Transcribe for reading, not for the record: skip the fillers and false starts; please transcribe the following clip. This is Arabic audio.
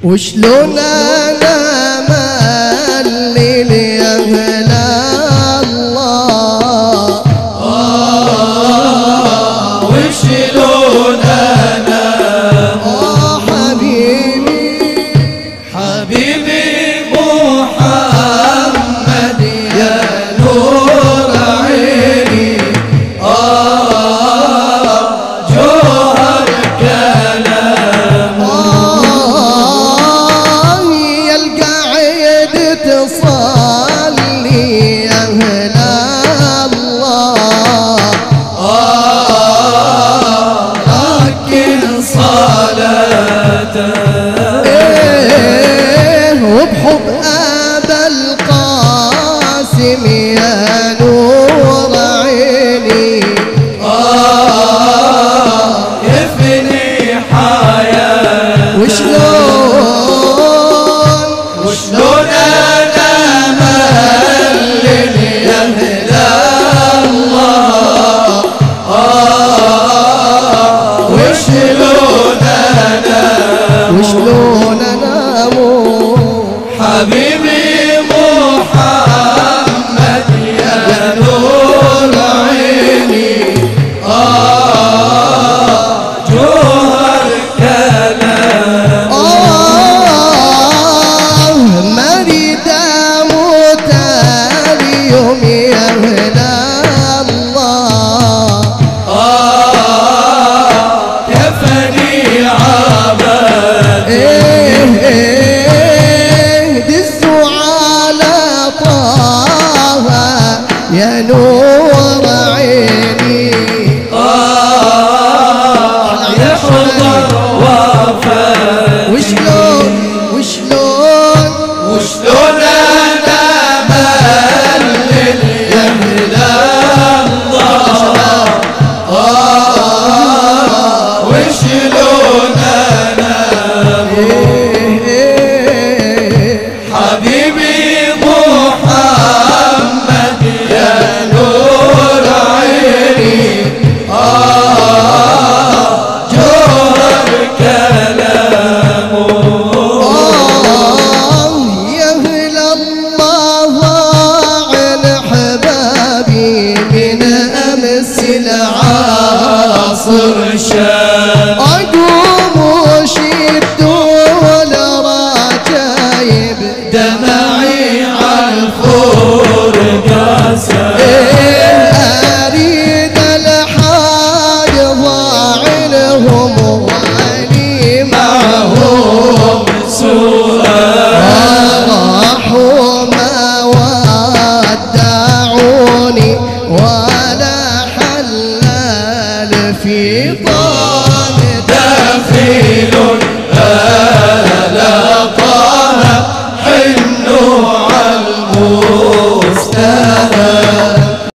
وشلون انا ملل يا اهل الله، وشلون انا حبيبي حبيبي محمد يا نور عيني، جوهر كلام، يا القاعد تصلي يا اهل الله، لكن صلاته وبحب أبا القاسم يا نور عيني، يفني حياته. وشلون انا ملل يا اهل الله، وشلون انا حبيبي محمد يا نور عيني، جوهر كلام، مريد اموت اليوم يا اهل الله، كفني عبد دسوا على طه يا نور عيني، يحضر وفاة. وشلون انا ملل يا اهل الله، وشلون انا حبيبي محمد يا نور عيني، جوهر كلامه. يا اهل الله عن حبابي من امس العصر شاب اقوم وشد والراجايب دمعي عالفور قاسى، اريد الحاج ضاعنهم واني معهم سؤال، راحوا ما ودعوني ولا حلال في طال دخيل آل طه حنوا عالموت.